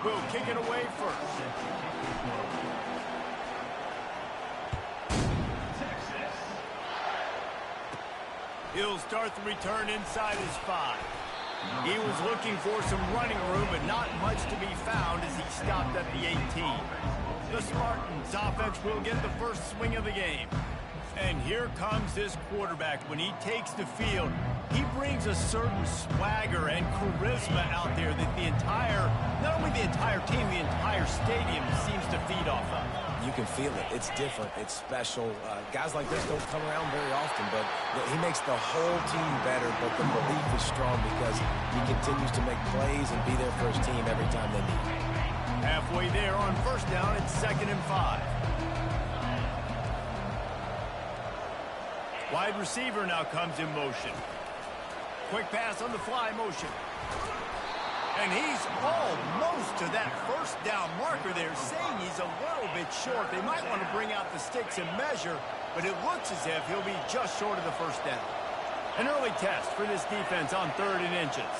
will kick it away first. He'll start the return inside his 5. He was looking for some running room, but not much to be found as he stopped at the 18. The Spartans offense will get the first swing of the game. And here comes this quarterback. When he takes the field, he brings a certain swagger and charisma out there that not only the entire team, the entire stadium seems to feed off of. You can feel it. It's different. It's special. Guys like this don't come around very often, but he makes the whole team better, but the belief is strong because he continues to make plays and be there for his team every time they need him. Halfway there on first down, it's 2nd and 5. Wide receiver now comes in motion. Quick pass on the fly motion. And he's almost to that first down marker there, saying he's a little bit short. They might want to bring out the sticks and measure, but it looks as if he'll be just short of the first down. An early test for this defense on 3rd and inches.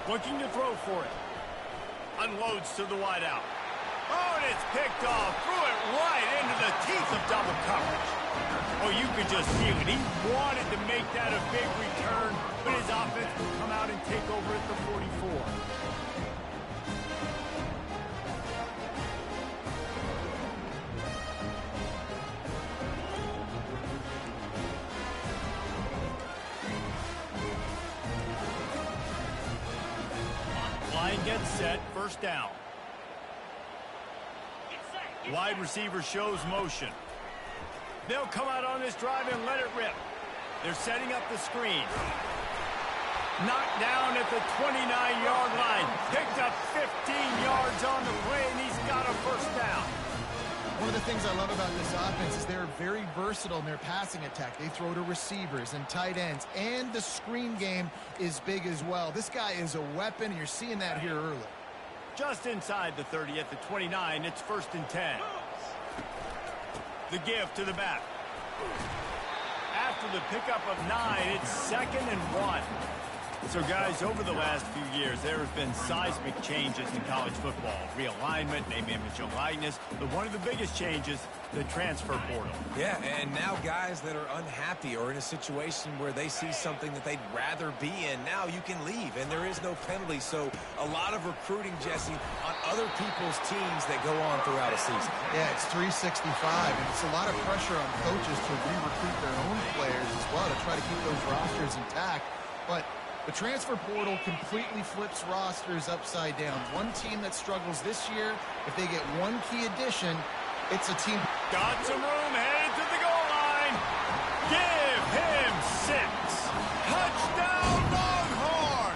Looking to throw for it. Unloads to the wideout. Oh, and it's picked off. Threw it right into the teeth of double coverage. Oh, you could just feel it. He wanted to make that a big return, but his offense will come out and take over at the 44. Line gets set, first down. Wide receiver shows motion. They'll come out on this drive and let it rip. They're setting up the screen. Knocked down at the 29-yard line. Picked up 15 yards on the play, and he's got a first down. One of the things I love about this offense is they're very versatile in their passing attack. They throw to receivers and tight ends, and the screen game is big as well. This guy is a weapon, and you're seeing that here early. Just inside the 30 at the 29, it's 1st and 10. The give to the back. After the pickup of 9, it's 2nd and 1. So, guys, over the last few years, there have been seismic changes in college football. Realignment, name, image, and likeness. But one of the biggest changes, the transfer portal. Yeah, and now guys that are unhappy or in a situation where they see something that they'd rather be in, now you can leave, and there is no penalty. So a lot of recruiting, Jesse, on other people's teams that go on throughout a season. Yeah, it's 365, and it's a lot of pressure on coaches to re-recruit their own players as well to try to keep those rosters intact. But the transfer portal completely flips rosters upside down. One team that struggles this year, if they get one key addition, it's a team. Got some room, headed to the goal line. Give him 6. Touchdown, Longhorn!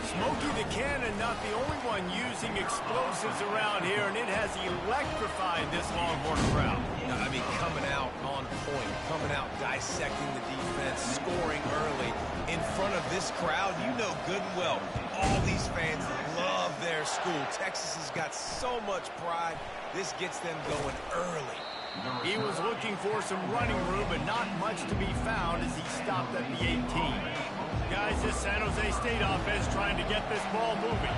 Smokey the Cannon, not the only one using explosives around here, and it has electrified this Longhorn crowd. I mean, coming out on point, coming out dissecting the defense, scoring early in front of this crowd. You know good and well, all these fans love their school. Texas has got so much pride. This gets them going early. He was looking for some running room, but not much to be found as he stopped at the 18. Guys, this San Jose State offense trying to get this ball moving.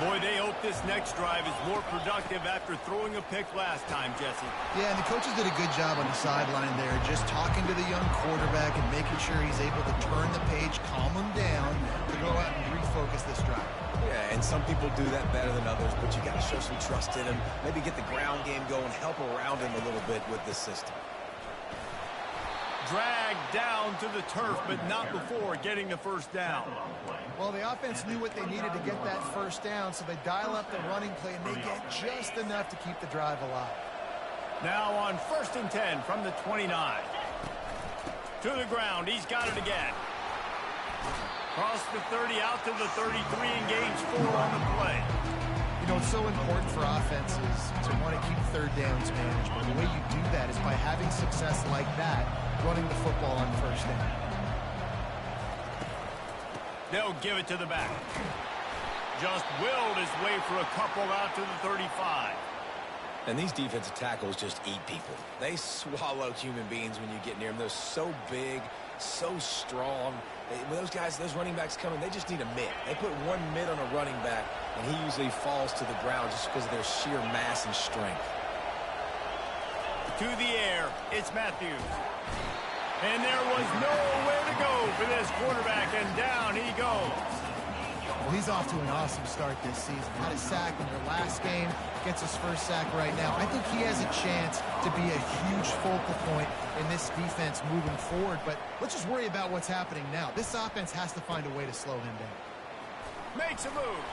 Boy, they hope this next drive is more productive after throwing a pick last time, Jesse. Yeah, and the coaches did a good job on the sideline there, just talking to the young quarterback and making sure he's able to turn the page, calm him down, to go out and refocus this drive. Yeah, and some people do that better than others, but you got to show some trust in him, maybe get the ground game going, help around him a little bit with this system. Dragged down to the turf, but not before getting the first down. Well, the offense knew what they needed to get that first down, so they dial up the running play, and they get just enough to keep the drive alive. Now on 1st and 10 from the 29. To the ground, he's got it again. Cross the 30 out to the 33 and gains 4 on the play. You know, it's so important for offenses to want to keep third downs managed, but the way you do that is by having success like that, running the football on first down. They'll give it to the back. Just willed his way for a couple out to the 35. And these defensive tackles just eat people. They swallow human beings when you get near them. They're so big, so strong. When those guys, those running backs come in, they just need a mid. They put one mid on a running back, and he usually falls to the ground just because of their sheer mass and strength. To the air, it's Matthews. And there was nowhere to go for this quarterback, and down he goes. Well, he's off to an awesome start this season. Had a sack in their last game, gets his first sack right now. I think he has a chance to be a huge focal point in this defense moving forward, but let's just worry about what's happening now. This offense has to find a way to slow him down. Makes a move.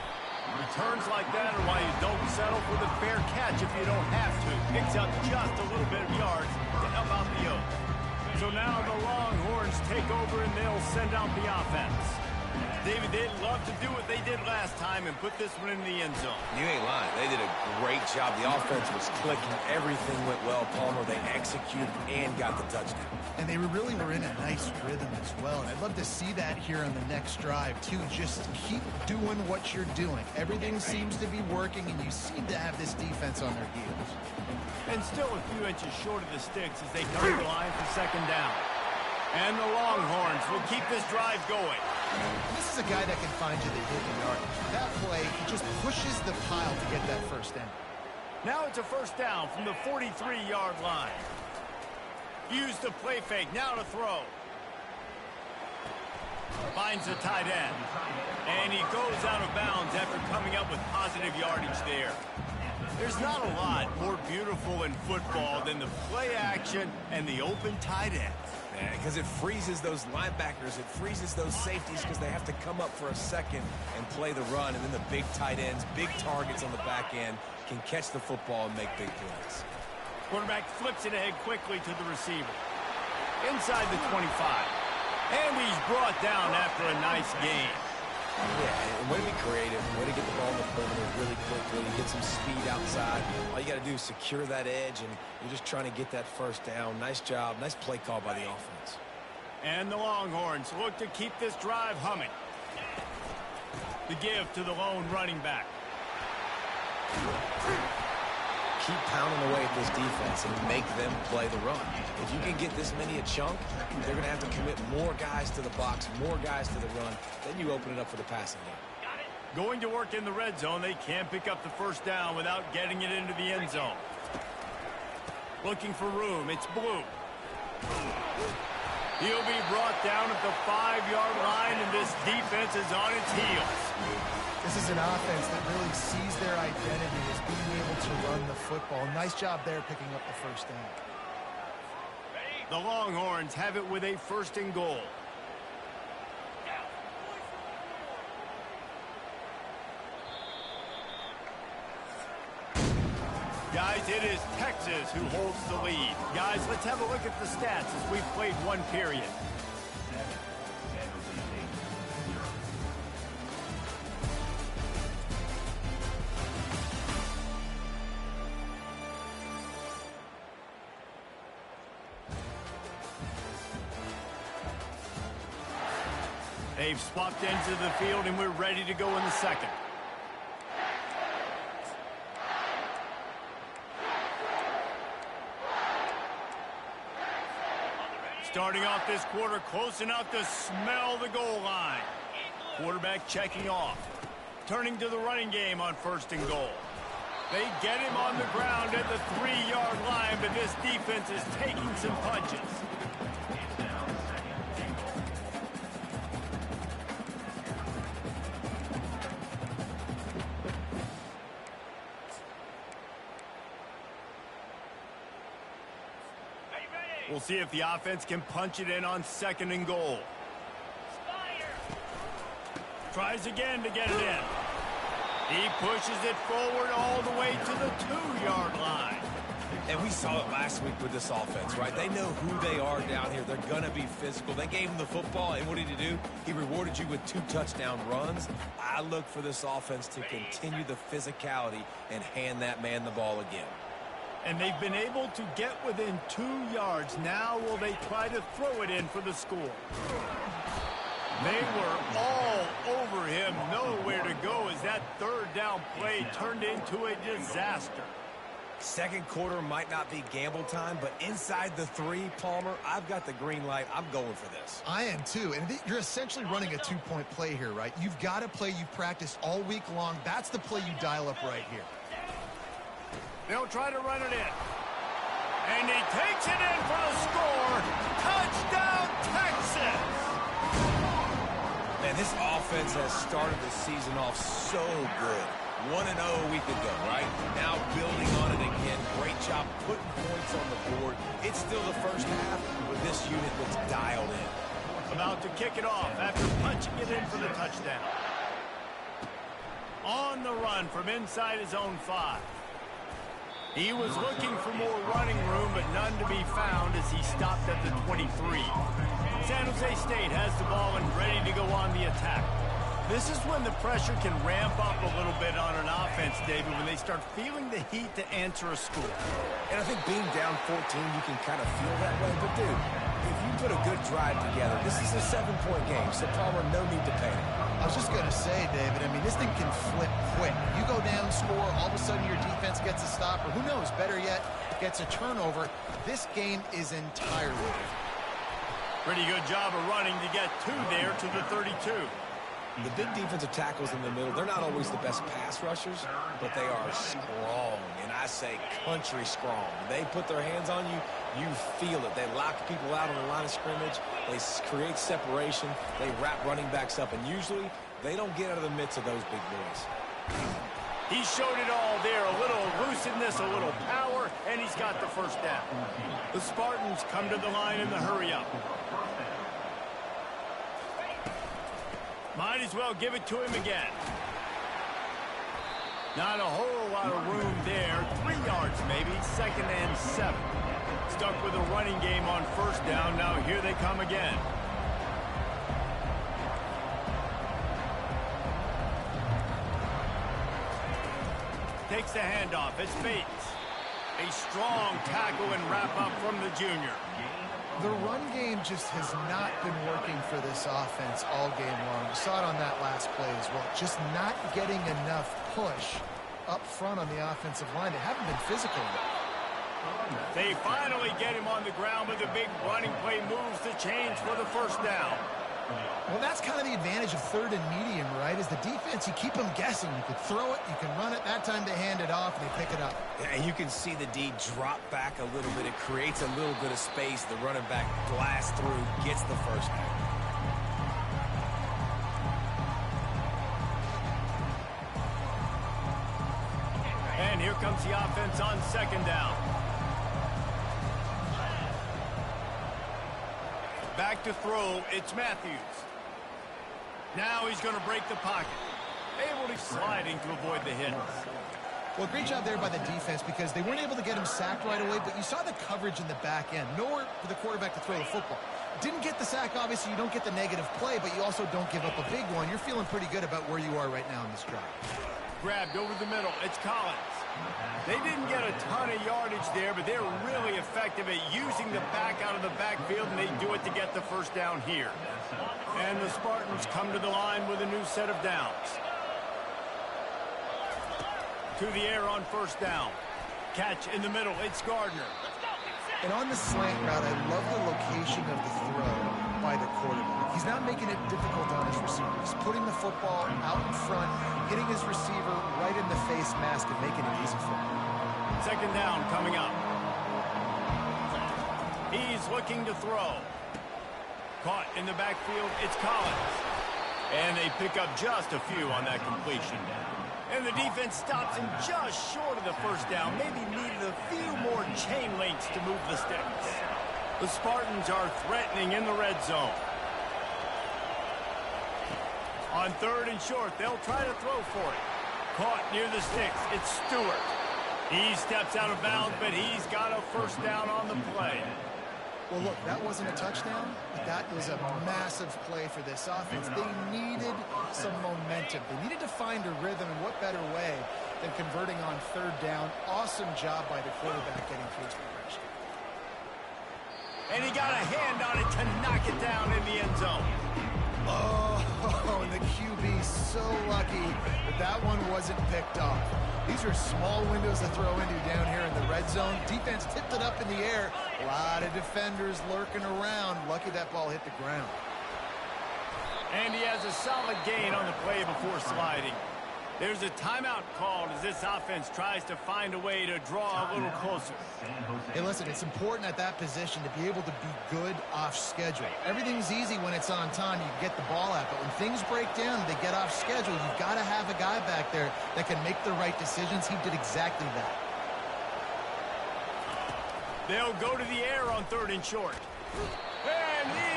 Returns like that are why you don't settle for the fair catch if you don't have to. Picks up just a little bit of yards to help out the Oaks. So now the Longhorns take over and they'll send out the offense. David, they'd love to do what they did last time and put this one in the end zone. You ain't lying. They did a great job. The offense was clicking. Everything went well, Palmer. They executed and got the touchdown. And they really were in a nice rhythm as well. And I'd love to see that here on the next drive, too. Just keep doing what you're doing. Everything seems to be working, and you seem to have this defense on their heels. And still a few inches short of the sticks as they come to the line for second down. And the Longhorns will keep this drive going. This is a guy that can find you the hidden yardage. That play, he just pushes the pile to get that first down. Now it's a first down from the 43-yard line. Use the play fake, now to throw. Finds the tight end. And he goes out of bounds after coming up with positive yardage there. There's not a lot more beautiful in football than the play action and the open tight end. Yeah, because it freezes those linebackers. It freezes those safeties because they have to come up for a second and play the run. And then the big tight ends, big targets on the back end can catch the football and make big plays. Quarterback flips it ahead quickly to the receiver. Inside the 25. And he's brought down after a nice game. Yeah, and way to be creative, way to get the ball in the perimeter really quickly, get some speed outside. All you got to do is secure that edge, and you're just trying to get that first down. Nice job, nice play call by the offense. And the Longhorns look to keep this drive humming. The give to the lone running back. Keep pounding away at this defense and make them play the run. If you can get this many a chunk, they're going to have to commit more guys to the box, more guys to the run. Then you open it up for the passing game. Going to work in the red zone, they can't pick up the first down without getting it into the end zone. Looking for room, it's Blue. He'll be brought down at the 5-yard line, and this defense is on its heels. This is an offense that really sees their identity as being able to run the football. Nice job there picking up the first down. The Longhorns have it with a first and goal. Guys, it is Texas who holds the lead. Guys, let's have a look at the stats as we've played one period. They've swapped into the field, and we're ready to go in the second. Starting off this quarter close enough to smell the goal line. Quarterback checking off. Turning to the running game on first and goal. They get him on the ground at the 3-yard line, but this defense is taking some punches. We'll see if the offense can punch it in on second and goal. Tries again to get it in. He pushes it forward all the way to the 2-yard line. And we saw it last week with this offense, right? They know who they are down here. They're going to be physical. They gave him the football, and what did he do? He rewarded you with 2 touchdown runs. I look for this offense to continue the physicality and hand that man the ball again. And they've been able to get within 2 yards. Now will they try to throw it in for the score? They were all over him. Nowhere to go as that 3rd down play turned into a disaster. Second quarter might not be gamble time, but inside the 3, Palmer, I've got the green light. I'm going for this. I am too, and you're essentially running a 2-point play here, right? You've got a play you've practiced all week long. That's the play you dial up right here. They'll try to run it in. And he takes it in for the score. Touchdown, Texas! Man, this offense has started the season off so good. 1-0 a week ago, right? Now building on it again. Great job putting points on the board. It's still the first half, but this unit looks dialed in. About to kick it off after punching it in for the touchdown. On the run from inside his own 5. He was looking for more running room, but none to be found as he stopped at the 23. San Jose State has the ball and ready to go on the attack. This is when the pressure can ramp up a little bit on an offense, David, when they start feeling the heat to answer a score. And I think being down 14, you can kind of feel that way. But, dude, if you put a good drive together, this is a 7-point game, so Palmer, no need to panic. I was just going to say, David, I mean, this thing can flip quick. You go down, score, all of a sudden your defense gets a stop, or who knows, better yet, gets a turnover. This game is entirely different. Pretty good job of running to get 2 there to the 32. The big defensive tackles in the middle, they're not always the best pass rushers, but they are strong, and I say country strong. They put their hands on you, you feel it. They lock people out on the line of scrimmage. They create separation. They wrap running backs up, and usually they don't get out of the midst of those big boys. He showed it all there, a little elusiveness, a little power, and he's got the first down. The Spartans come to the line in the hurry-up. Might as well give it to him again. Not a whole lot of room there. 3 yards maybe, 2nd and 7. Stuck with a running game on first down. Now here they come again. Takes the handoff. It's Bates. A strong tackle and wrap up from the junior. The run game just has not been working for this offense all game long. We saw it on that last play as well. Just not getting enough push up front on the offensive line. They haven't been physical enough. They finally get him on the ground, but the big running play moves the chains for the first down. Well, that's kind of the advantage of 3rd and medium, right? Is the defense, you keep them guessing. You can throw it, you can run it. That time they hand it off, and they pick it up. Yeah, and you can see the D drop back a little bit. It creates a little bit of space. The running back blasts through, gets the first down. And here comes the offense on 2nd down. Back to throw, it's Matthews. Now he's going to break the pocket. Able to sliding to avoid the hits. Well, great job there by the defense because they weren't able to get him sacked right away, but you saw the coverage in the back end. Nowhere for the quarterback to throw the football. Didn't get the sack, obviously. You don't get the negative play, but you also don't give up a big one. You're feeling pretty good about where you are right now in this drive. Grabbed over the middle. It's Collins. They didn't get a ton of yardage there, but they're really effective at using the back out of the backfield, and they do it to get the first down here. And the Spartans come to the line with a new set of downs. To the air on first down. Catch in the middle. It's Gardner. And on the slant route, I love the location of the throw by the quarterback. He's not making it difficult on his receiver. He's putting the football out in front, hitting his receiver right in the face mask and making it easy for him. 2nd down coming up. He's looking to throw. Caught in the backfield, it's Collins. And they pick up just a few on that completion. And the defense stops him just short of the first down. Maybe needed a few more chain links to move the sticks. The Spartans are threatening in the red zone. On 3rd and short, they'll try to throw for it. Caught near the sticks, it's Stewart. He steps out of bounds, but he's got a first down on the play. Well, look, that wasn't a touchdown, but that was a massive play for this offense. They needed some momentum. They needed to find a rhythm, and what better way than converting on 3rd down. Awesome job by the quarterback getting through his progression. And he got a hand on it to knock it down in the end zone. Oh, and the QB so lucky that one wasn't picked off. These are small windows to throw into down here in the red zone. Defense tipped it up in the air. A lot of defenders lurking around. Lucky that ball hit the ground. And he has a solid gain on the play before sliding. There's a timeout called as this offense tries to find a way to draw a little closer. Hey, listen, it's important at that position to be able to be good off schedule. Everything's easy when it's on time. You can get the ball out. But when things break down and they get off schedule, you've got to have a guy back there that can make the right decisions. He did exactly that. They'll go to the air on 3rd and short. And he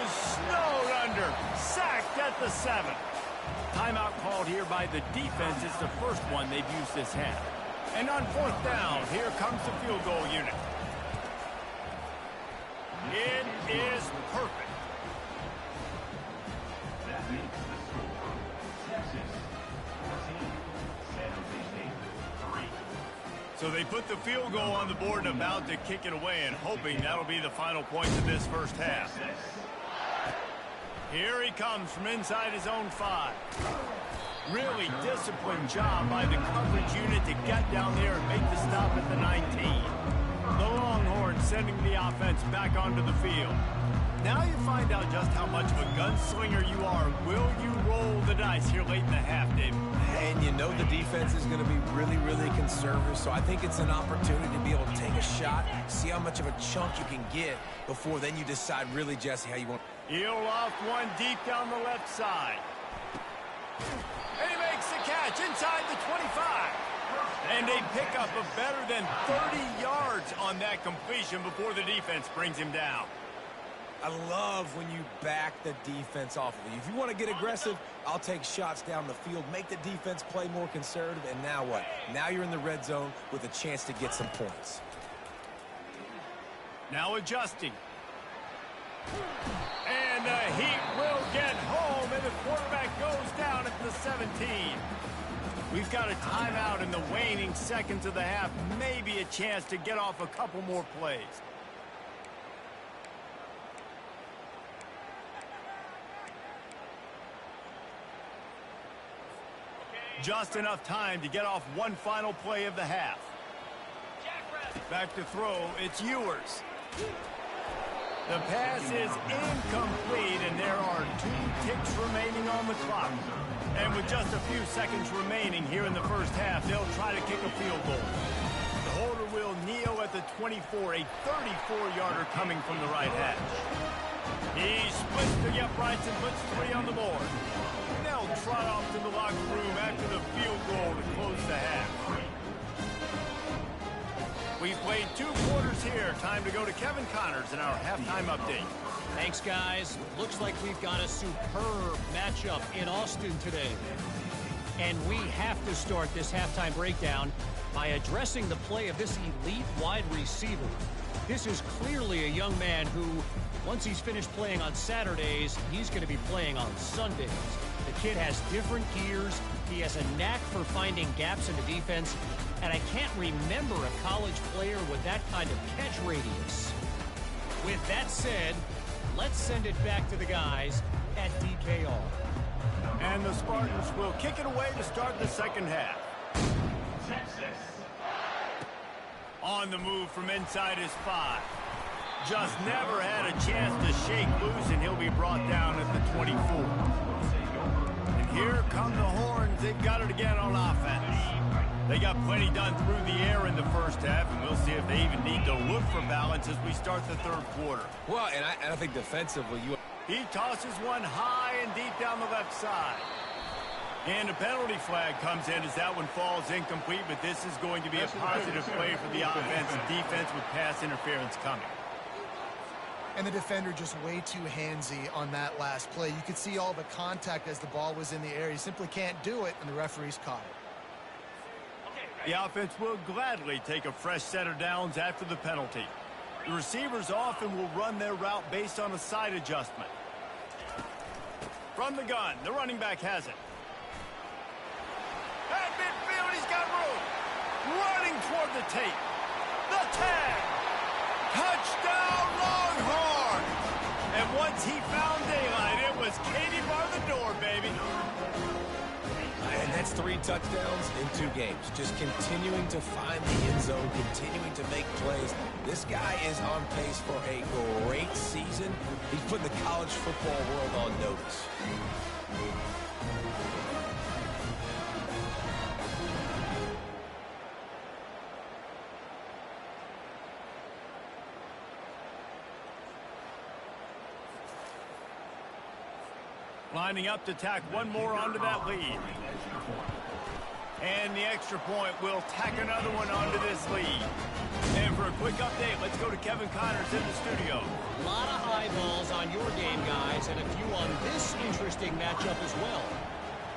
is snowed under. Sacked at the 7. Timeout called here by the defense. It's the first one they've used this half. And on 4th down, here comes the field goal unit. It is perfect. That makes the score Texas 14, San Jose State 3. So they put the field goal on the board and about to kick it away and hoping that'll be the final points of this first half. Here he comes from inside his own 5. Really disciplined job by the coverage unit to get down there and make the stop at the 19. The Longhorns sending the offense back onto the field. Now you find out just how much of a gunslinger you are. Will you roll the dice here late in the half, David? And you know the defense is going to be really, really conservative, so I think it's an opportunity to be able to take a shot, see how much of a chunk you can get before then you decide really, Jesse, how you want. He'll loft one deep down the left side. And he makes the catch inside the 25. And a pickup of better than 30 yards on that completion before the defense brings him down. I love when you back the defense off of you. If you want to get aggressive, I'll take shots down the field, make the defense play more conservative, and now what? Now you're in the red zone with a chance to get some points. Now adjusting. And he will get home, and the quarterback goes down at the 17. We've got a timeout in the waning seconds of the half. Maybe a chance to get off a couple more plays. Just enough time to get off one final play of the half. Back to throw, it's Ewers. The pass is incomplete, and there are 2 ticks remaining on the clock. And with just a few seconds remaining here in the first half, they'll try to kick a field goal. The holder will kneel at the 24, a 34-yarder coming from the right hash. He splits the uprights and puts 3 on the board. They'll trot off to the locker room after the field goal to close the half. We've played 2 quarters here. Time to go to Kevin Connors in our halftime update. Thanks, guys. Looks like we've got a superb matchup in Austin today. And we have to start this halftime breakdown by addressing the play of this elite wide receiver. This is clearly a young man who, once he's finished playing on Saturdays, he's going to be playing on Sundays. The kid has different gears. He has a knack for finding gaps in the defense. And I can't remember a college player with that kind of catch radius. With that said, let's send it back to the guys at DKR. And the Spartans will kick it away to start the second half. Texas. On the move from inside his 5. Just never had a chance to shake loose, and he'll be brought down at the 24. And here come the Horns. They've got it again on offense. They got plenty done through the air in the first half, and we'll see if they even need to look for balance as we start the third quarter. Well, and I think defensively, He tosses one high and deep down the left side. And a penalty flag comes in as that one falls incomplete, but this is going to be a positive play for the offense. Defense with pass interference coming. And the defender just way too handsy on that last play. You could see all the contact as the ball was in the air. You simply can't do it, and the referees caught it. The offense will gladly take a fresh set of downs after the penalty. The receivers often will run their route based on a side adjustment. From the gun, the running back has it. At midfield, he's got room. Running toward the tape. The tag. Touchdown, Longhorns. And once he found daylight, it was Katie bar the door, baby. And that's 3 touchdowns in 2 games. Just continuing to find the end zone, continuing to make plays. This guy is on pace for a great season. He's putting the college football world on notice. Lining up to tack one more onto that lead. And the extra point will tack another one onto this lead. And for a quick update, let's go to Kevin Connors in the studio. A lot of eyeballs on your game, guys, and a few on this interesting matchup as well.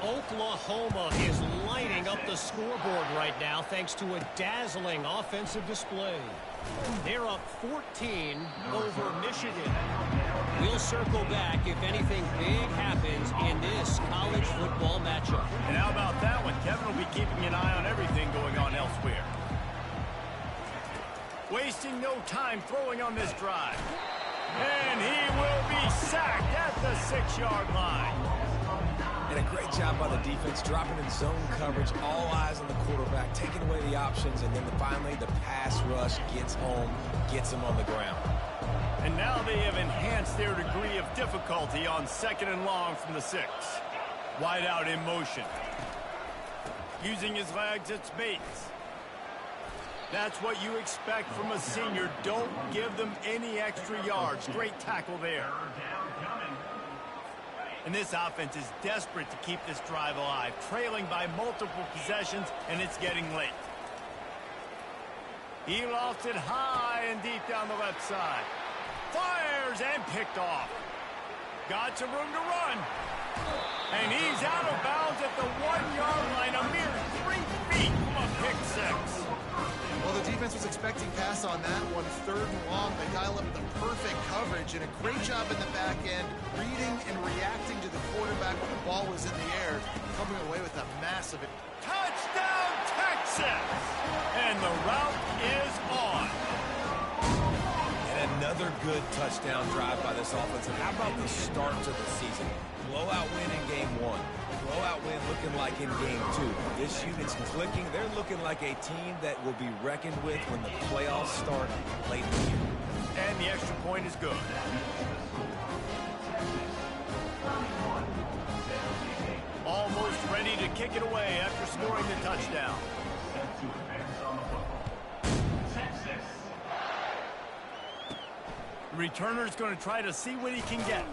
Oklahoma is lighting up the scoreboard right now thanks to a dazzling offensive display. They're up 14 over Michigan. We'll circle back if anything big happens in this college football matchup. And how about that one? Kevin will be keeping an eye on everything going on elsewhere. Wasting no time throwing on this drive. And he will be sacked at the 6-yard line. And a great job by the defense, dropping in zone coverage, all eyes on the quarterback, taking away the options, and then finally the pass rush gets home, gets him on the ground. And now they have enhanced their degree of difficulty on 2nd and long from the 6. Wide out in motion. Using his legs at Bates. That's what you expect from a senior. Don't give them any extra yards. Great tackle there. And this offense is desperate to keep this drive alive, trailing by multiple possessions, and it's getting late. He lost it high and deep down the left side. Fires and picked off. Got some room to run. And he's out of bounds at the 1-yard line, a mere 3 feet from a pick 6. Well, the defense was expecting pass on that one. 3rd and long, they dial up the perfect coverage and a great job in the back end, reading and reacting to the quarterback when the ball was in the air, coming away with a massive touchdown, Texas! And the route is on. And another good touchdown drive by this offense. And how about the start to the season? Blowout win in game 1. Blowout win looking like in game 2. This unit's clicking. They're looking like a team that will be reckoned with when the playoffs start late in the year. And the extra point is good. Almost ready to kick it away after scoring the touchdown. The returner's going to try to see what he can get.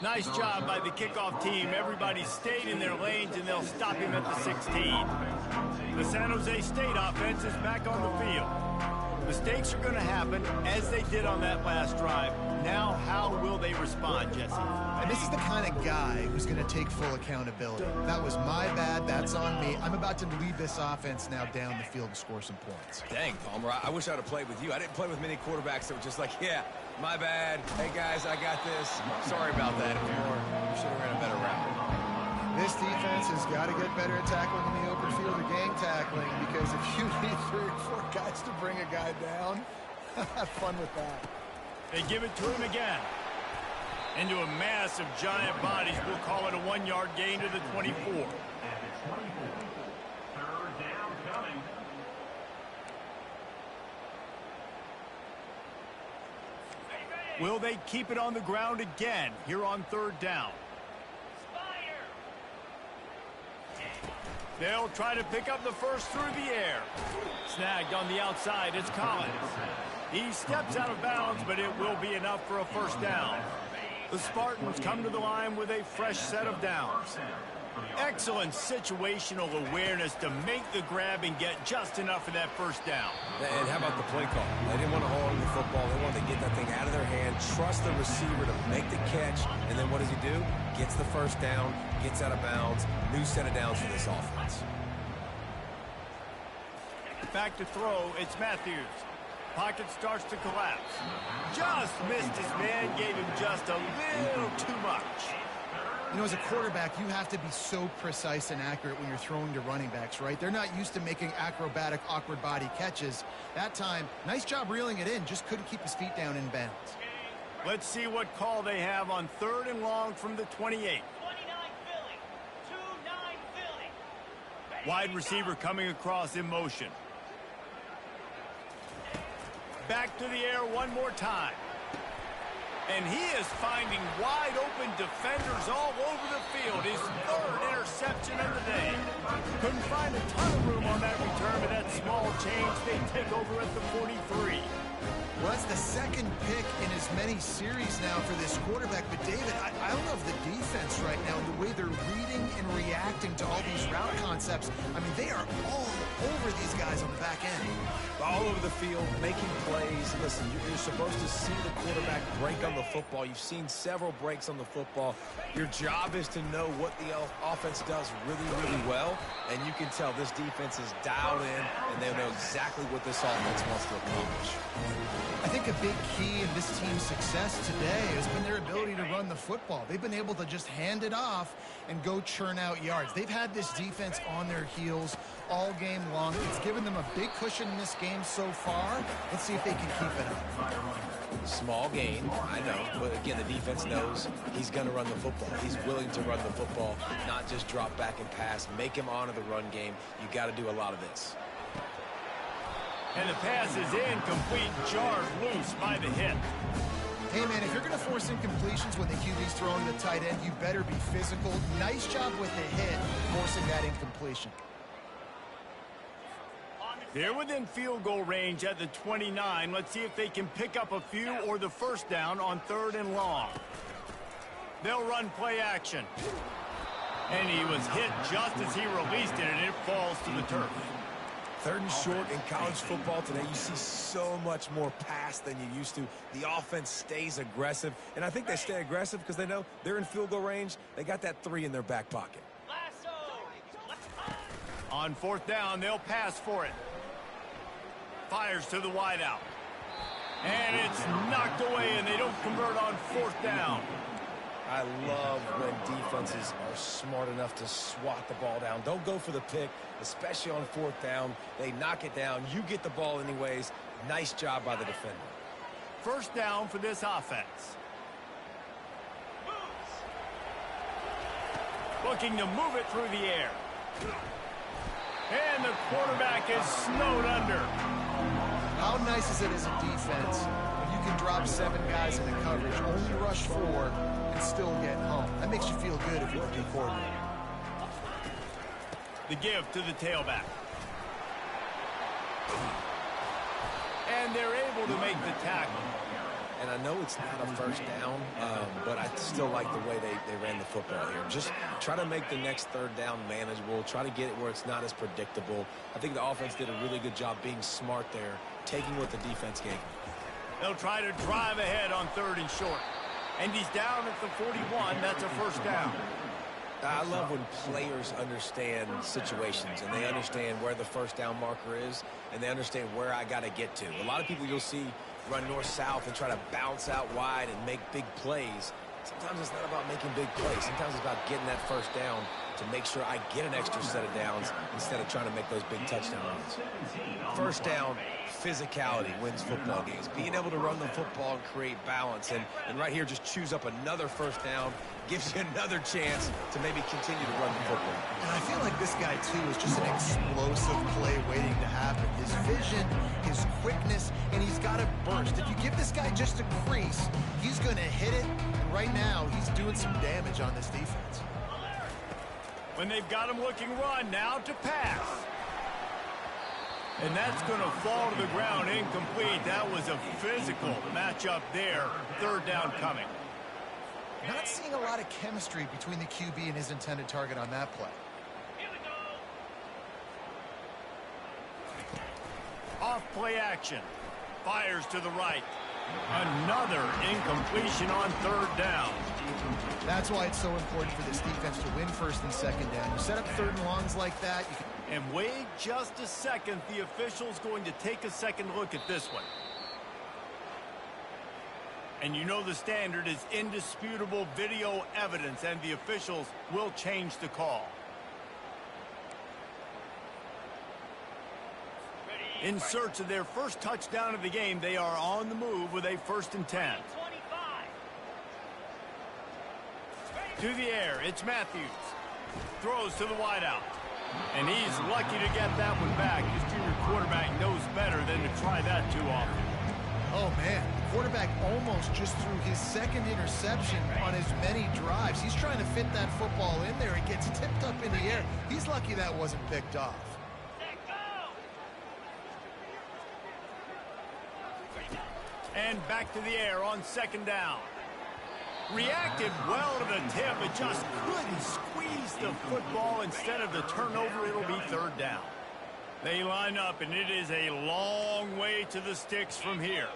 Nice job by the kickoff team. Everybody stayed in their lanes, and they'll stop him at the 16. The San Jose State offense is back on the field. Mistakes are going to happen, as they did on that last drive. Now, how will they respond, Jesse? And this is the kind of guy who's going to take full accountability. That was my bad. That's on me. I'm about to lead this offense now down the field and score some points. Dang, Palmer, I wish I'd have played with you. I didn't play with many quarterbacks that were just like, yeah, my bad. Hey, guys, I got this. Sorry about that. We should have ran a better route. This defense has got to get better at tackling in the open field or gang tackling, because if you need 3 or 4 guys to bring a guy down, have fun with that. They give it to him again. Into a mass of giant bodies. We'll call it a 1-yard gain to the 24. Third down coming. Will they keep it on the ground again here on 3rd down? They'll try to pick up the first through the air. Snagged on the outside, it's Collins. He steps out of bounds, but it will be enough for a first down. The Spartans come to the line with a fresh set of downs. Excellent situational awareness to make the grab and get just enough for that first down. And how about the play call? They didn't want to hold on to the football. They wanted to get that thing out of their hand, trust the receiver to make the catch, and then what does he do? Gets the first down, gets out of bounds. New set of downs for this offense. Back to throw, it's Matthews. Pocket starts to collapse. Just missed his man, gave him just a little too much. You know, as a quarterback, you have to be so precise and accurate when you're throwing to running backs, right? They're not used to making acrobatic, awkward body catches. That time, nice job reeling it in, just couldn't keep his feet down in bounds. Let's see what call they have on 3rd and long from the 28. Wide receiver coming across in motion. Back to the air one more time. And he is finding wide open defenders all over the field. His 3rd interception of the day. Couldn't find a ton of room on that return, but that small change, they take over at the 43. Well, that's the 2nd pick in as many series now for this quarterback. But, David, I love the defense right now, the way they're reading and reacting to all these route concepts. I mean, they are all over these guys on the back end. All over the field, making plays. Listen, you're supposed to see the quarterback break on the football. You've seen several breaks on the football. Your job is to know what the offense does really, really well. And you can tell this defense is dialed in, and they know exactly what this offense wants to accomplish. I think a big key in this team's success today has been their ability to run the football. They've been able to just hand it off and go churn out yards. They've had this defense on their heels all game long. It's given them a big cushion in this game so far. Let's see if they can keep it up. Small gain, I know, but again, the defense knows he's going to run the football. He's willing to run the football, not just drop back and pass, make him honor the run game. You got to do a lot of this. And the pass is incomplete, jarred loose by the hit. Hey, man, if you're going to force incompletions when the QB's throwing the tight end, you better be physical. Nice job with the hit, forcing that incompletion. They're within field goal range at the 29. Let's see if they can pick up a few or the 1st down on 3rd and long. They'll run play action. And he was hit just as he released it, and it falls to the turf. 3rd and short in college football today, you see so much more pass than you used to. The offense stays aggressive, and I think they stay aggressive because they know they're in field goal range. They got that 3 in their back pocket. On 4th down, they'll pass for it. Fires to the wideout. And it's knocked away, and they don't convert on 4th down. I love when defenses are smart enough to swat the ball down. Don't go for the pick, especially on 4th down. They knock it down. You get the ball anyways. Nice job by the defender. 1st down for this offense. Looking to move it through the air. And the quarterback is snowed under. How nice is it as a defense when you can drop 7 guys into coverage, only rush 4, and still get home? That makes you feel good if you're the coordinator. The give to the tailback. And they're able to make the tackle. And I know it's not a 1st down, but I still like the way they ran the football here. Just try to make the next 3rd down manageable. Try to get it where it's not as predictable. I think the offense did a really good job being smart there, taking what the defense gave them. They'll try to drive ahead on 3rd and short. And he's down at the 41. That's a 1st down. I love when players understand situations and they understand where the 1st down marker is and they understand where I got to get to. A lot of people you'll see run north-south and try to bounce out wide and make big plays. Sometimes it's not about making big plays. Sometimes it's about getting that 1st down to make sure I get an extra set of downs instead of trying to make those big touchdown runs. 1st down, physicality wins football games. Being able to run the football and create balance. And right here, just choose up another 1st down, gives you another chance to maybe continue to run the football. And I feel like this guy, too, is just an explosive play waiting to happen. His vision, his quickness, and he's got a burst. If you give this guy just a crease, he's going to hit it. And right now, he's doing some damage on this defense. When they've got him looking run, now to pass. And that's going to fall to the ground incomplete. That was a physical matchup there. 3rd down coming. Not seeing a lot of chemistry between the QB and his intended target on that play. Off play action. Fires to the right. Another incompletion on 3rd down. That's why it's so important for this defense to win 1st and 2nd down. You set up 3rd and longs like that. And wait just a second. The official's going to take a second look at this one. And you know the standard is indisputable video evidence, and the officials will change the call. In search of their 1st touchdown of the game, they are on the move with a 1st and 10. To the air, it's Matthews. Throws to the wideout. And he's lucky to get that one back. His junior quarterback knows better than to try that too often. Oh, man. The quarterback almost just threw his second interception on as many drives. He's trying to fit that football in there. It gets tipped up in the air. He's lucky that wasn't picked off. And back to the air on second down. Reacted well to the tip, but just couldn't squeeze the football. Instead of the turnover, it'll be third down. They line up, and it is a long way to the sticks from here.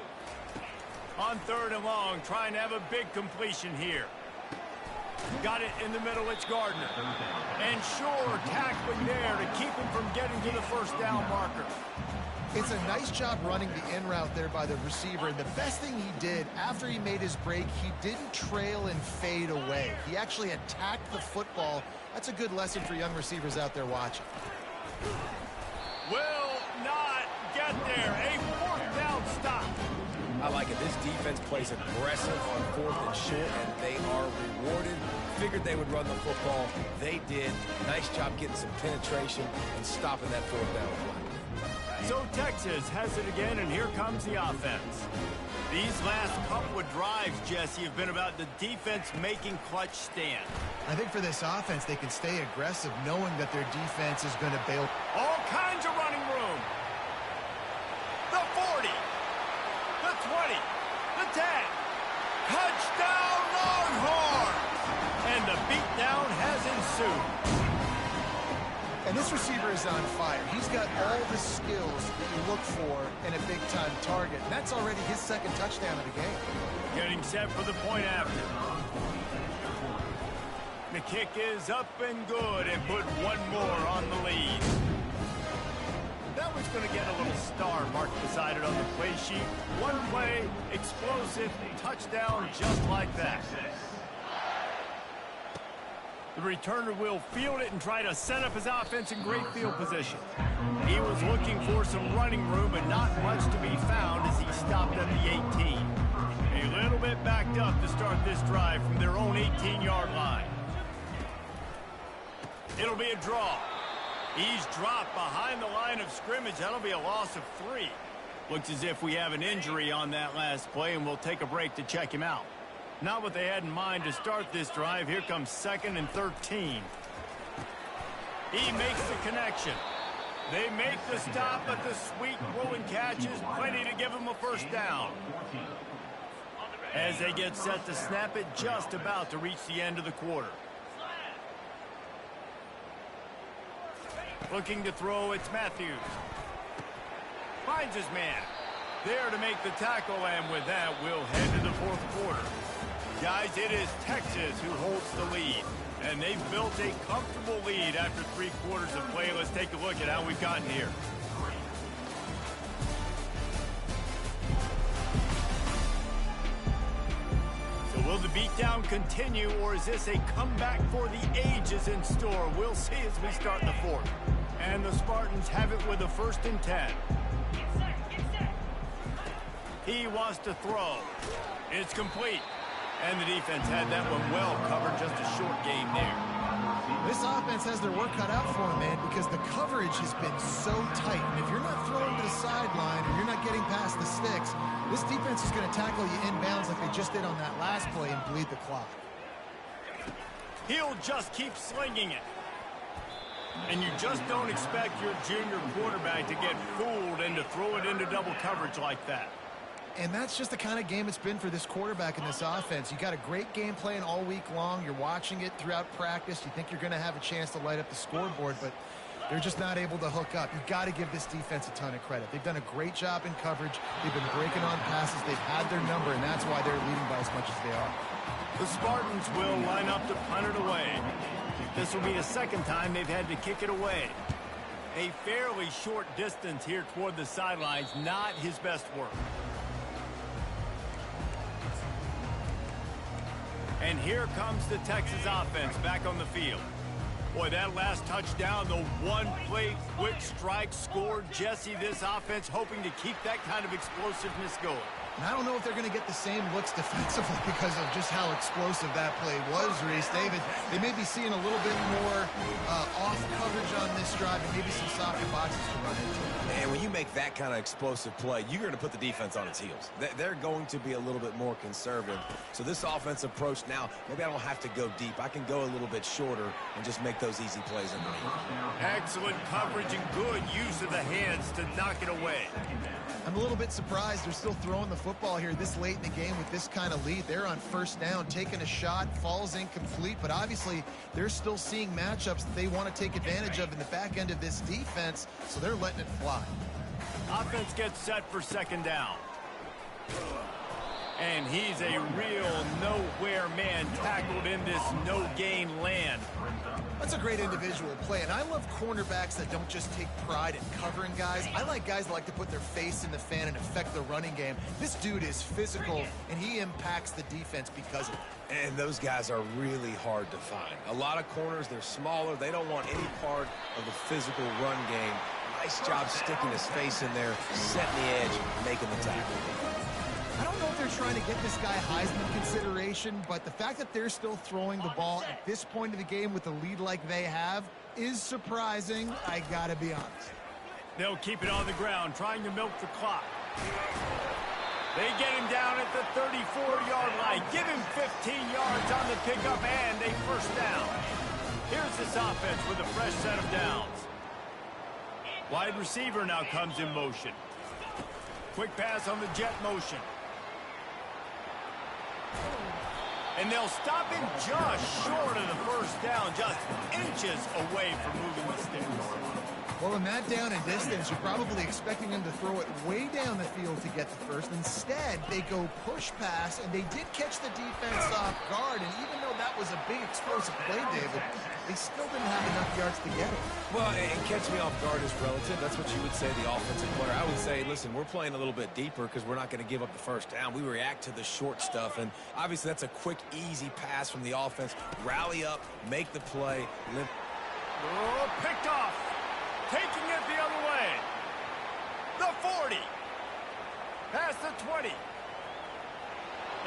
On third and long, trying to have a big completion here. Got it in the middle, it's Gardner. And sure, tackling there to keep him from getting to the first down marker. It's a nice job running the in route there by the receiver, and the best thing he did after he made his break, he didn't trail and fade away. He actually attacked the football. That's a good lesson for young receivers out there watching. Will not get there. A fourth down stop. I like it. This defense plays aggressive on fourth and short, and they are rewarded. Figured they would run the football. They did. Nice job getting some penetration and stopping that fourth down play. So Texas has it again, and here comes the offense. These last couple of drives, Jesse, have been about the defense making clutch stand. I think for this offense, they can stay aggressive knowing that their defense is going to bail. All kinds of running room. The 40. The 20. The 10. Touchdown Longhorns! And the beatdown has ensued. And this receiver is on fire. He's got all the skills that you look for in a big-time target. And that's already his second touchdown of the game. Getting set for the point after. The kick is up and good, and put one more on the lead. That one's going to get a little star marked beside it on the play sheet. One play, explosive, touchdown just like that. The returner will field it and try to set up his offense in great field position. He was looking for some running room, but not much to be found as he stopped at the 18. A little bit backed up to start this drive from their own 18-yard line. It'll be a draw. He's dropped behind the line of scrimmage. That'll be a loss of 3. Looks as if we have an injury on that last play, and we'll take a break to check him out. Not what they had in mind to start this drive. Here comes 2nd and 13. He makes the connection. They make the stop, but the sweet rolling catch is plenty to give him a first down. As they get set to snap it, just about to reach the end of the quarter. Looking to throw, it's Matthews. Finds his man. There to make the tackle, and with that, we'll head to the fourth quarter. Guys, it is Texas who holds the lead, and they've built a comfortable lead after 3 quarters of play. Let's take a look at how we've gotten here. So will the beatdown continue, or is this a comeback for the ages in store? We'll see as we start the fourth. And the Spartans have it with a 1st and 10. He wants to throw. It's complete. And the defense had that one well covered, just a short game there. This offense has their work cut out for them, man, because the coverage has been so tight. And if you're not throwing to the sideline or you're not getting past the sticks, this defense is going to tackle you inbounds like they just did on that last play and bleed the clock. He'll just keep slinging it. And you just don't expect your junior quarterback to get fooled and to throw it into double coverage like that. And that's just the kind of game it's been for this quarterback in this offense. You got a great game plan all week long. You're watching it throughout practice. You think you're going to have a chance to light up the scoreboard, but they're just not able to hook up. You've got to give this defense a ton of credit. They've done a great job in coverage. They've been breaking on passes. They've had their number, and that's why they're leading by as much as they are. The Spartans will line up to punt it away. This will be the 2nd time they've had to kick it away. A fairly short distance here toward the sidelines, not his best work. And here comes the Texas offense back on the field. Boy, that last touchdown, the one-play quick strike scored. Jesse, this offense hoping to keep that kind of explosiveness going. And I don't know if they're going to get the same looks defensively because of just how explosive that play was, Reese. They may be seeing a little bit more off coverage on this drive and maybe some socket boxes to run into. And when you make that kind of explosive play, you're going to put the defense on its heels. They're going to be a little bit more conservative. So this offensive approach now, maybe I don't have to go deep. I can go a little bit shorter and just make those easy plays underneath. Excellent coverage and good use of the hands to knock it away. I'm a little bit surprised they're still throwing the football here this late in the game with this kind of lead. They're on first down, taking a shot, falls incomplete, but obviously they're still seeing matchups that they want to take advantage of in the back end of this defense, so they're letting it fly. Offense gets set for second down. And he's a real nowhere man tackled in this no-gain land. That's a great individual play, and I love cornerbacks that don't just take pride in covering guys. I like guys that like to put their face in the fan and affect the running game. This dude is physical, and he impacts the defense because of it. And those guys are really hard to find. A lot of corners, they're smaller. They don't want any part of the physical run game. Nice job sticking his face in there, setting the edge, making the tackle. I don't know if they're trying to get this guy Heisman consideration, but the fact that they're still throwing the ball at this point of the game with a lead like they have is surprising, I gotta be honest. They'll keep it on the ground, trying to milk the clock. They get him down at the 34-yard line. Give him 15 yards on the pickup and a first down. Here's this offense with a fresh set of downs. Wide receiver now comes in motion. Quick pass on the jet motion. And they'll stop him just short of the first down, just inches away from moving the sticks. Well, in that down and distance, you're probably expecting him to throw it way down the field to get the first. Instead, they go push pass, and they did catch the defense off guard. And even though that was a big explosive play, David, they still didn't have enough yards to get it. Well, and catch me off guard is relative. That's what you would say, the offensive player. I would say, listen, we're playing a little bit deeper because we're not going to give up the first down. We react to the short stuff, and obviously that's a quick, easy pass from the offense. Rally up, make the play. Oh, picked off. Taking it the other way. The 40. Past the 20.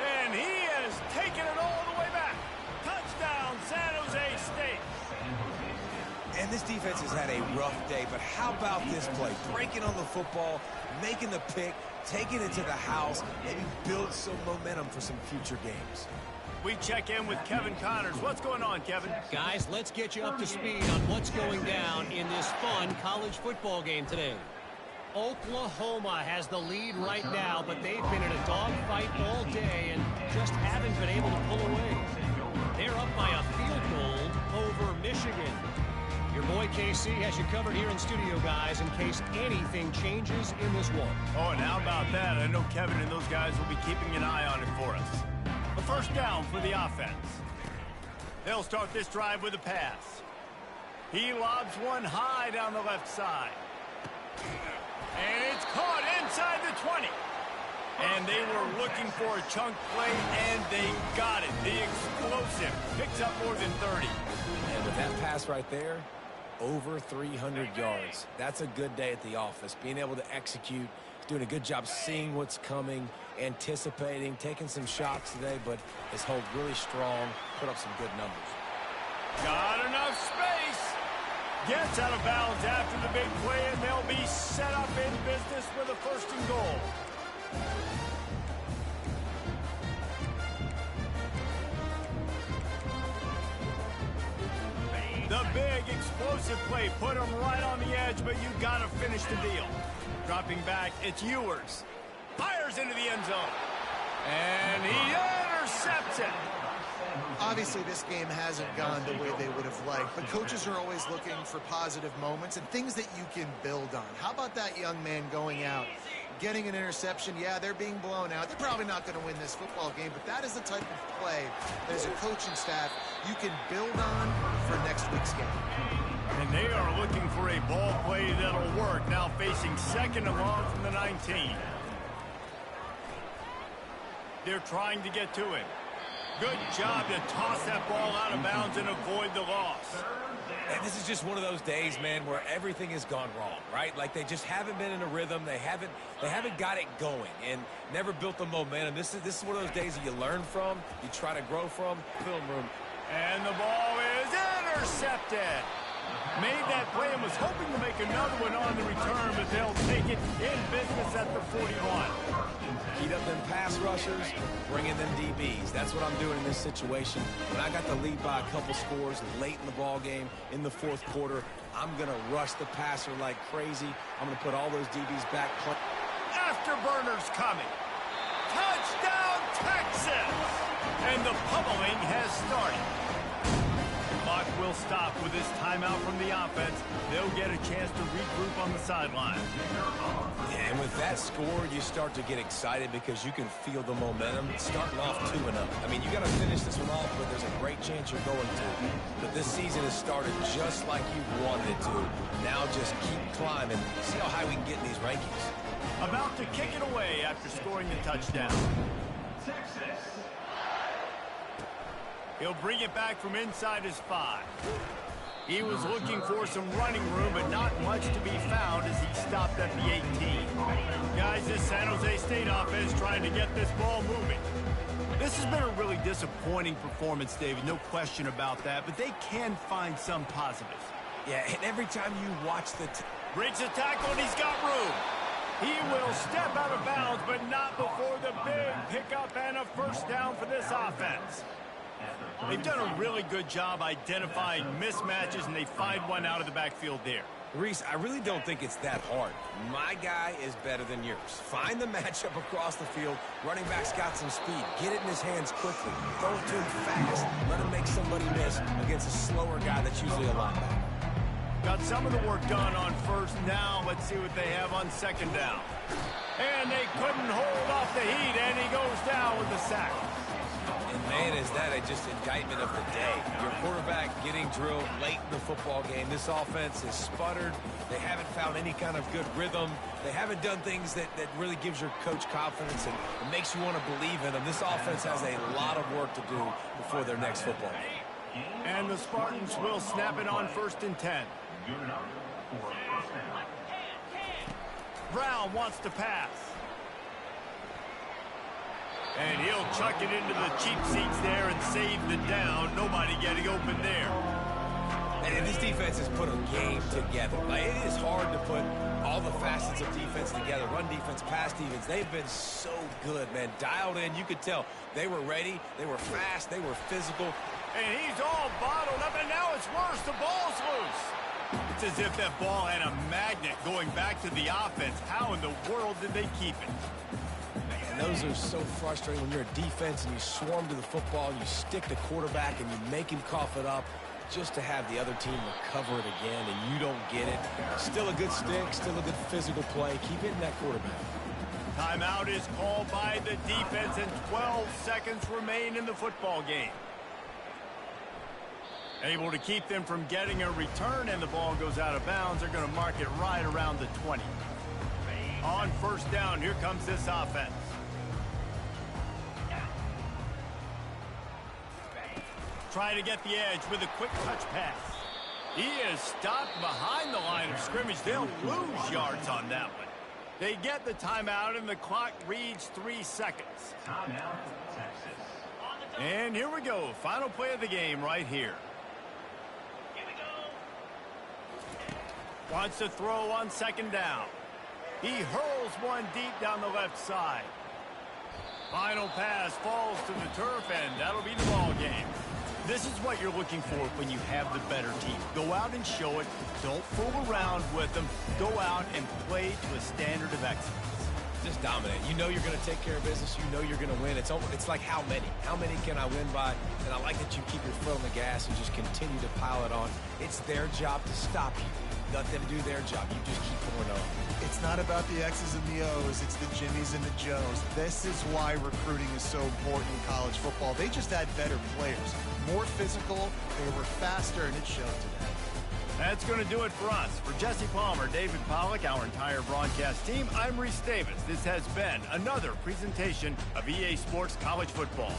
And he has taken it all the way back. Touchdown, San Jose State. And this defense has had a rough day, but how about this play? Breaking on the football, making the pick, taking it to the house, maybe build some momentum for some future games. We check in with Kevin Connors. What's going on, Kevin? Guys, let's get you up to speed on what's going down in this fun college football game today. Oklahoma has the lead right now, but they've been in a dogfight all day and just haven't been able to pull away. They're up by a field goal over Michigan. Your boy KC has you covered here in studio, guys, in case anything changes in this one. Oh, and how about that? I know Kevin and those guys will be keeping an eye on it for us. A first down for the offense. They'll start this drive with a pass. He lobs one high down the left side. And it's caught inside the 20. And they were looking for a chunk play, and they got it. The explosive picks up more than 30. And with that pass right there, over 300 yards. That's a good day at the office. Being able to execute, doing a good job seeing what's coming, anticipating, taking some shots today, but has held really strong, put up some good numbers. Got enough space. Gets out of bounds after the big play, and they'll be set up in business with a first and goal. The big explosive play put him right on the edge, but you got to finish the deal. Dropping back, it's Ewers. Fires into the end zone. And he intercepts it. Obviously, this game hasn't gone the way they would have liked, but coaches are always looking for positive moments and things that you can build on. How about that young man going out, getting an interception? Yeah, they're being blown out. They're probably not going to win this football game, but that is the type of play that as a coaching staff you can build on for next week's game. And they are looking for a ball play that'll work, now facing second and long from the 19. They're trying to get to him. Good job to toss that ball out of bounds and avoid the loss. And this is just one of those days, man, where everything has gone wrong, right? Like they just haven't been in a rhythm. They haven't got it going and never built the momentum. This is one of those days that you learn from, you try to grow from. Film room. And the ball is intercepted. Made that play and was hoping to make another one on the return, but they'll take it in business at the 41. Heat up them pass rushers, bring in them DBs. That's what I'm doing in this situation. When I got the lead by a couple scores late in the ball game, in the fourth quarter, I'm going to rush the passer like crazy. I'm going to put all those DBs back. Afterburners coming. Touchdown, Texas! And the pummeling has started. Clock will stop with this timeout from the offense. They'll get a chance to regroup on the sideline. Yeah, and with that score, you start to get excited because you can feel the momentum starting off 2-0. I mean, you got to finish this one off, but there's a great chance you're going to. But this season has started just like you wanted it to. Now just keep climbing. See how high we can get in these rankings. About to kick it away after scoring the touchdown. Texas. He'll bring it back from inside his 5. He was looking for some running room, but not much to be found as he stopped at the 18. Guys, this San Jose State offense trying to get this ball moving. This has been a really disappointing performance, David, no question about that, but they can find some positives. Yeah, and every time you watch the... Breaks a tackle, and he's got room. He will step out of bounds, but not before the big pickup and a first down for this offense. They've done a really good job identifying mismatches, and they find one out of the backfield there. Reese, I really don't think it's that hard. My guy is better than yours. Find the matchup across the field. Running back's got some speed. Get it in his hands quickly. Throw it to him fast. Let him make somebody miss against a slower guy that's usually a linebacker. Got some of the work done on first down. Let's see what they have on second down. And they couldn't hold off the heat, and he goes down with the sack. And man, is that just indictment of the day. Your quarterback getting drilled late in the football game. This offense is sputtered. They haven't found any kind of good rhythm. They haven't done things that really gives your coach confidence and makes you want to believe in them. This offense has a lot of work to do before their next football game. And the Spartans will snap it on 1st and 10. Brown wants to pass. And he'll chuck it into the cheap seats there and save the down. Nobody getting open there. And this defense has put a game together. Like, it is hard to put all the facets of defense together. Run defense, pass defense. They've been so good, man. Dialed in. You could tell they were ready. They were fast. They were physical. And he's all bottled up, and now it's worse. The ball's loose. It's as if that ball had a magnet going back to the offense. How in the world did they keep it? And those are so frustrating when you're a defense and you swarm to the football, you stick the quarterback, and you make him cough it up just to have the other team recover it again, and you don't get it. Still a good stick, still a good physical play. Keep hitting that quarterback. Timeout is called by the defense, and 12 seconds remain in the football game. Able to keep them from getting a return, and the ball goes out of bounds. They're going to mark it right around the 20. On first down, here comes this offense. Try to get the edge with a quick touch pass. He is stopped behind the line of scrimmage. They'll lose yards on that one. They get the timeout, and the clock reads 3 seconds. Timeout, Texas. And here we go. Final play of the game right here. Wants to throw on second down. He hurls one deep down the left side. Final pass falls to the turf, and that'll be the ball game. This is what you're looking for when you have the better team. Go out and show it. Don't fool around with them. Go out and play to a standard of excellence. Just dominate. You know you're going to take care of business. You know you're going to win. It's like how many? How many can I win by? And I like that you keep your foot on the gas and just continue to pile it on. It's their job to stop you. Let them do their job. You just keep going on. It's not about the X's and the O's. It's the Jimmies and the Joes. This is why recruiting is so important in college football. They just had better players. More physical. They were faster, and it showed today. That's going to do it for us. For Jesse Palmer, David Pollack, our entire broadcast team, I'm Reese Davis. This has been another presentation of EA Sports College Football.